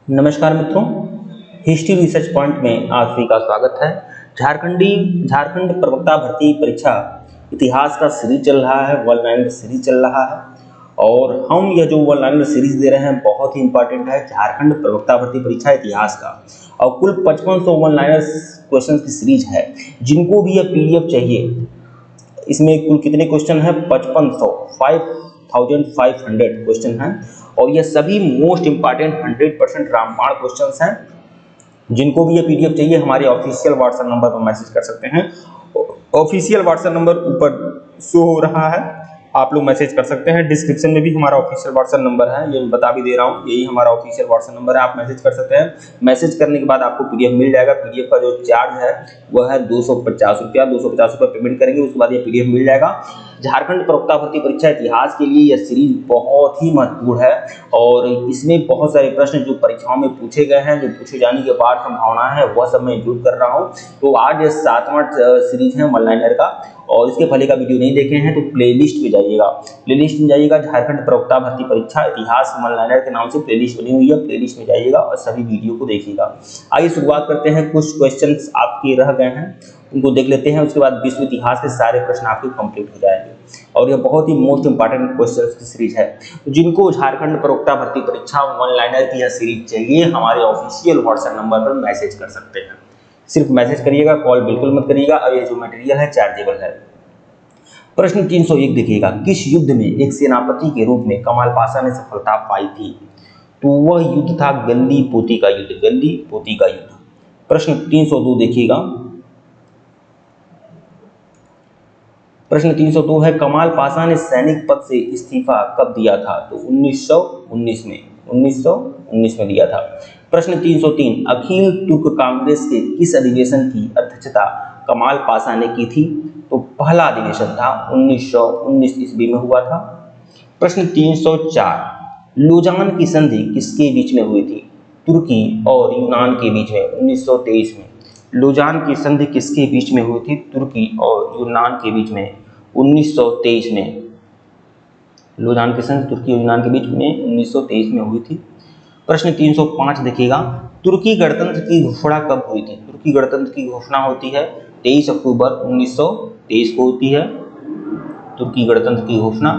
नमस्कार मित्रों, history research point में आप सभी का स्वागत है। झारखंड प्रवक्ता भर्ती परीक्षा इतिहास का सीरीज चल रहा है, वन लाइनर सीरीज चल रहा है। और हम यह जो वन लाइनर सीरीज दे रहे हैं बहुत ही इंपॉर्टेंट है, झारखंड प्रवक्ता भर्ती परीक्षा इतिहास का। और कुल 5500 वन लाइनर क्वेश्चन की सीरीज है। जिनको भी यह पीडीएफ चाहिए, इसमें कुल कितने क्वेश्चन हैं? 5500 5500 क्वेश्चन हैं। और ये सभी मोस्ट इंपॉर्टेंट 100% रामबाण क्वेश्चंस हैं। जिनको भी ये पीडीएफ चाहिए हमारे ऑफिशियल व्हाट्सएप नंबर पर मैसेज कर सकते हैं। ऑफिशियल व्हाट्सएप नंबर ऊपर शो हो रहा है, आप लोग मैसेज कर सकते हैं। डिस्क्रिप्शन में भी हमारा ऑफिशियल व्हाट्सएप नंबर है, ये बता भी दे रहा हूँ, यही हमारा ऑफिशियल व्हाट्सएप नंबर है, आप मैसेज कर सकते हैं। मैसेज करने के बाद आपको पीडीएफ मिल जाएगा। पीडीएफ का जो चार्ज है वह है 250 रुपया। 250 रुपये पेमेंट करेंगे, उसके बाद ये पीडीएफ मिल जाएगा। झारखंड प्रवक्ता भर्ती परीक्षा इतिहास के लिए यह सीरीज बहुत ही महत्वपूर्ण है। और इसमें बहुत सारे प्रश्न जो परीक्षाओं में पूछे गए हैं, जो पूछे जाने के बाद संभावना है, वह सब मैं इंक्लूड कर रहा हूँ। तो आज ये 7वां सीरीज है वन लाइनर का। और इसके पहले का वीडियो नहीं देखे हैं तो प्लेलिस्ट में जाइएगा। प्लेलिस्ट में जाइएगा, झारखंड प्रवक्ता भर्ती परीक्षा इतिहास वन लाइनर के नाम से प्लेलिस्ट बनी हुई है। प्लेलिस्ट में जाइएगा और सभी वीडियो को देखिएगा। आइए शुरुआत करते हैं। कुछ क्वेश्चंस आपके रह गए हैं, उनको देख लेते हैं। उसके बाद विश्व इतिहास के सारे प्रश्न आपके कंप्लीट हो जाएंगे। और यह बहुत ही मोस्ट इंपॉर्टेंट क्वेश्चंस की सीरीज है। तो जिनको झारखंड प्रवक्ता भर्ती परीक्षा वन लाइनर की यह सीरीज चाहिए, हमारे ऑफिशियल व्हाट्सएप नंबर पर मैसेज कर सकते हैं। सिर्फ मैसेज करिएगा, कॉल बिल्कुल मत करिएगा। और ये जो मटेरियल है चार्जेबल है। प्रश्न 301 देखिएगा, किस युद्ध में एक सेनापति के रूप में कमाल पाशा ने सफलता पाई थी? तो वह युद्ध था गल्ली पोती का युद्ध। गल्ली पोती का युद्ध। प्रश्न 302 देखिएगा। प्रश्न 302 है, कमाल पाशा ने सैनिक पद से इस्तीफा कब दिया था? तो 1919 में 1919 में दिया था। प्रश्न 303, अखिल तुर्क कांग्रेस के किस अधिवेशन की अध्यक्षता कमाल पाशा ने की थी? तो पहला अधिवेशन था 1919 ईस्वी में हुआ था। प्रश्न 304, लोजान की संधि किसके बीच में हुई थी? तुर्की और यूनान के बीच में 1923 में। लोजान की संधि किसके बीच में हुई थी? तुर्की और यूनान के बीच में 1923 में। लोजान की संधि तुर्की और यूनान के बीच में 1923 में हुई थी। प्रश्न 305 देखिएगा, तुर्की गणतंत्र की घोषणा कब हुई थी? तुर्की गणतंत्र की घोषणा होती है 23 अक्टूबर 1923 को होती है तुर्की गणतंत्र की घोषणा।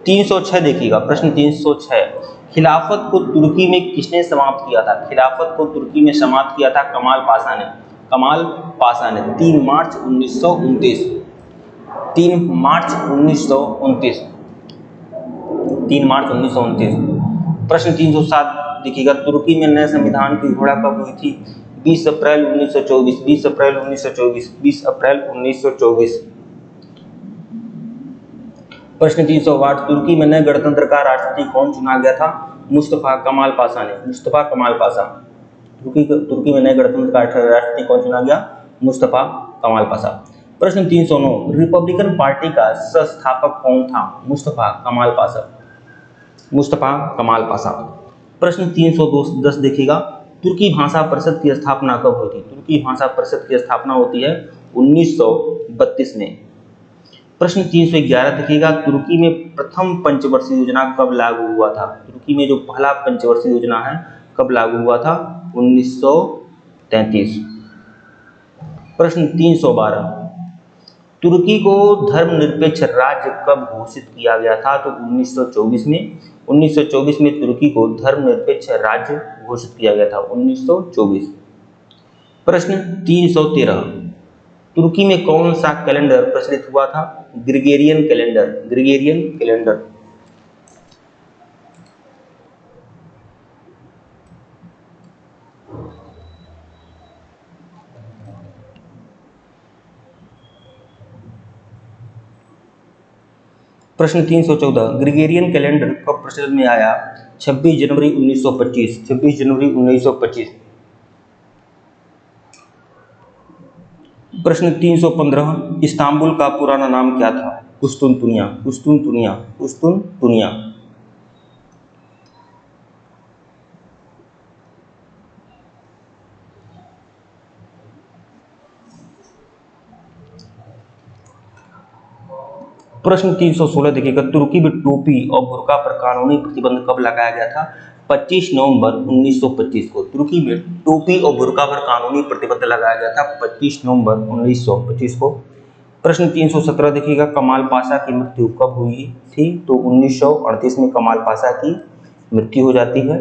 306 देखिएगा, प्रश्न 306, खिलाफत को तुर्की में किसने समाप्त किया था? खिलाफत को तुर्की में समाप्त किया था कमाल पाशा ने। कमाल पाशा ने 3 मार्च 1929। 3 मार्च 1929। 3 मार्च 1929। प्रश्न 307 देखिएगा, तुर्की में नए संविधान की घोषणा कब हुई थी? 20 अप्रैल 1924। 20 अप्रैल 1924। 20 अप्रैल 1924। प्रश्न 308, तुर्की में नए गणतंत्र का राष्ट्रपति कौन चुना गया था? मुस्तफा कमाल पाशा ने। मुस्तफा कमाल पाशा। तुर्की में नए गणतंत्र का राष्ट्रपति कौन चुना गया? मुस्तफा कमाल पाशा। प्रश्न 309, रिपब्लिकन पार्टी का संस्थापक कौन था? मुस्तफा कमाल पाशा। मुस्तफा कमाल पाशा। प्रश्न 310 देखिएगा, तुर्की भाषा परिषद की स्थापना कब हुई थी? तुर्की भाषा परिषद की स्थापना होती है 1932 में। प्रश्न 311 देखिएगा, तुर्की में प्रथम पंचवर्षीय योजना कब लागू हुआ था? तुर्की में जो पहला पंचवर्षीय योजना है कब लागू हुआ था? 1933। प्रश्न 312, तुर्की को धर्मनिरपेक्ष राज्य कब घोषित किया गया था? तो 1924 में। 1924 में तुर्की को धर्मनिरपेक्ष राज्य घोषित किया गया था 1924। प्रश्न 313, तुर्की में कौन सा कैलेंडर प्रचलित हुआ था? Gregorian calendar. Gregorian calendar. प्रश्न 314, ग्रिगोरियन कैलेंडर कब प्रचलन में आया? 26 जनवरी 1925। 26 जनवरी 1925। प्रश्न 315, इस्तांबुल का पुराना नाम क्या था? कुस्तुनतुनिया। कुस्तुनतुनिया। कुस्तुनतुनिया। प्रश्न 316 देखिएगा, तुर्की में टोपी और बुर्का पर कानूनी प्रतिबंध कब लगाया गया था? 25 नवंबर 1925 को तुर्की में टोपी और बुर्का पर कानूनी प्रतिबंध लगाया गया था। 25 नवंबर 1925 को। प्रश्न 317 देखिएगा, कमाल पाशा की मृत्यु कब हुई थी? तो 1938 में कमाल पाशा की मृत्यु हो जाती है।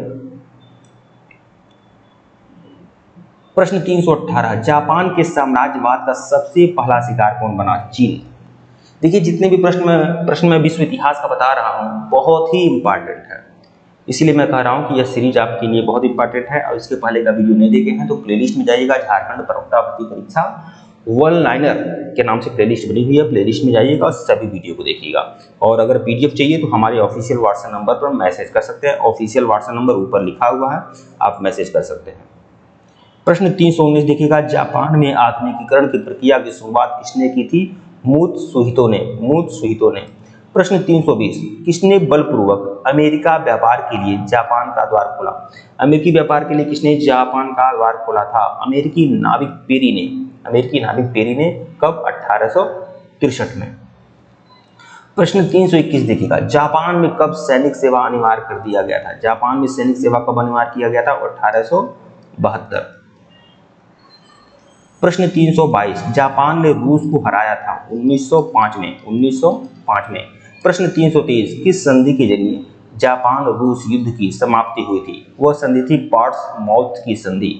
प्रश्न 318, जापान के साम्राज्यवाद का सबसे पहला शिकार कौन बना? चीन। देखिए जितने भी प्रश्न मैं विश्व इतिहास का बता रहा हूँ बहुत ही इंपॉर्टेंट है, इसीलिए मैं कह रहा हूँ कि यह सीरीज आपके लिए बहुत इंपॉर्टेंट है। और इसके पहले का वीडियो नहीं देखे हैं तो प्लेलिस्ट में जाइएगा, झारखंड प्रवक्ता भर्ती परीक्षा वन लाइनर के नाम से प्लेलिस्ट बनी हुई है, प्लेलिस्ट में जाइएगा और सभी वीडियो को देखिएगा। और अगर पीडीएफ चाहिए तो हमारे ऑफिशियल व्हाट्सएप नंबर पर मैसेज कर सकते हैं। ऑफिशियल व्हाट्सएप नंबर ऊपर लिखा हुआ है, आप मैसेज कर सकते हैं। प्रश्न 319 देखिएगा, जापान में आधुनिकीकरण की प्रक्रिया की शुरुआत किसने की थी? मुत्सुहितो ने। प्रश्न 320, किसने बलपूर्वक अमेरिका व्यापार के लिए जापान का द्वार खोला? अमेरिकी व्यापार के लिए किसने जापान का द्वार खोला था? अमेरिकी नाविक पेरी ने कब? 1863 में। प्रश्न 321 देखिएगा, जापान में कब सैनिक सेवा अनिवार्य कर दिया गया था? जापान में सैनिक सेवा कब अनिवार्य किया गया था? 1872। प्रश्न 322, जापान ने रूस को हराया था 1905 में। प्रश्न 323, किस संधि के जरिए जापान रूस युद्ध की समाप्ति हुई थी? वह संधि थी पोर्ट्समाउथ की संधि,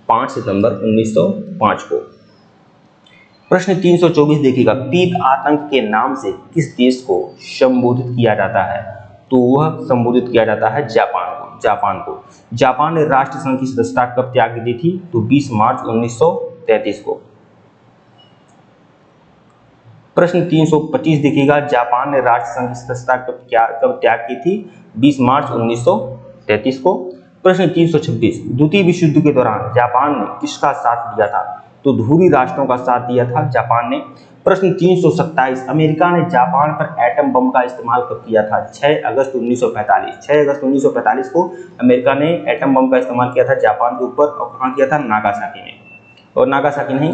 5 सितंबर 1905 को। प्रश्न 324 देखिएगा, पीक आतंक के नाम से किस देश को संबोधित किया जाता है? तो वह संबोधित किया जाता है जापान को। जापान ने राष्ट्र संघ की सदस्यता कब त्याग दी थी? तो 20 मार्च 1933 को। प्रश्न 325 देखिएगा, जापान ने राष्ट्र संघ की सदस्यता कब त्याग की थी? 20 मार्च 1933 को। प्रश्न 326, द्वितीय विश्व युद्ध के दौरान जापान ने किसका साथ दिया था? तो धुरी राष्ट्रों का साथ दिया था जापान ने। प्रश्न 327, अमेरिका ने जापान पर एटम बम का इस्तेमाल कब किया था? 6 अगस्त 1945 को अमेरिका ने एटम बम का इस्तेमाल किया था जापान के ऊपर। और कहाँ किया था? नागासाकी में। और नागासाकी नहीं,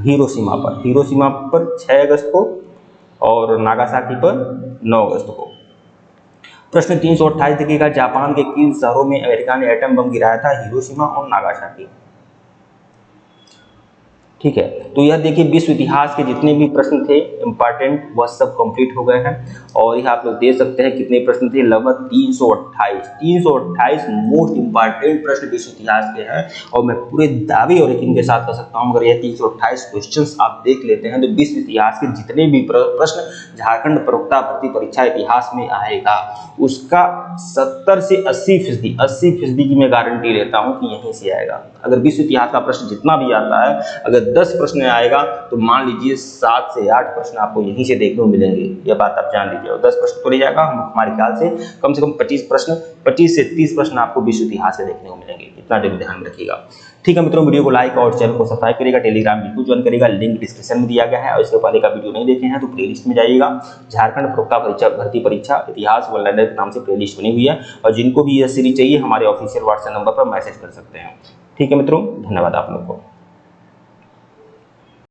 हिरोशिमा पर 6 अगस्त को और नागासाकी पर 9 अगस्त को। प्रश्न 328 देखिएगा, जापान के किन शहरों में अमेरिका ने एटम बम गिराया था? हिरोशिमा और नागासाकी। ठीक है, तो यह देखिए विश्व इतिहास के जितने भी प्रश्न थे इंपॉर्टेंट वह सब कंप्लीट हो गए हैं। और यह आप लोग देख सकते हैं कितने प्रश्न थे, लगभग 328 मोस्ट इंपॉर्टेंट प्रश्न विश्व इतिहास के हैं। और मैं पूरे दावे और यकीन के साथ कह सकता हूं, अगर यह 328 क्वेश्चंस आप देख लेते हैं तो विश्व इतिहास के जितने भी प्रश्न झारखंड प्रवक्ता भर्ती परीक्षा इतिहास में आएगा उसका 70 से 80% की मैं गारंटी लेता हूं कि यहीं से आएगा। अगर विश्व इतिहास का प्रश्न जितना भी आता है, अगर 10 प्रश्न आएगा तो मान लीजिए 7 से 8 प्रश्न आपको यहीं से देखने को मिलेंगे, यह बात आप जान लीजिए। और 10 प्रश्न तो नहीं जाएगा, हमारे ख्याल से कम 25 से 30 प्रश्न आपको विश्व इतिहास से देखने को मिलेंगे, इतना जरूर ध्यान रखिएगा। ठीक है मित्रों, वीडियो को लाइक और चैनल को सब्सक्राइब करिएगा, टेलीग्राम बिल्कुल ज्वाइन करिएगा, लिंक डिस्क्रिप्शन में दिया गया है। और इसके पहले का वीडियो नहीं देखे हैं तो प्लेलिस्ट में जाइएगा, झारखंड प्रवक्ता भर्ती परीक्षा इतिहास वन लाइनर के नाम से प्लेलिस्ट बनी हुई है। और जिनको भी यह सीरीज चाहिए हमारे ऑफिशियल व्हाट्सएप नंबर पर मैसेज कर सकते हैं। ठीक है मित्रों, धन्यवाद आप लोग को।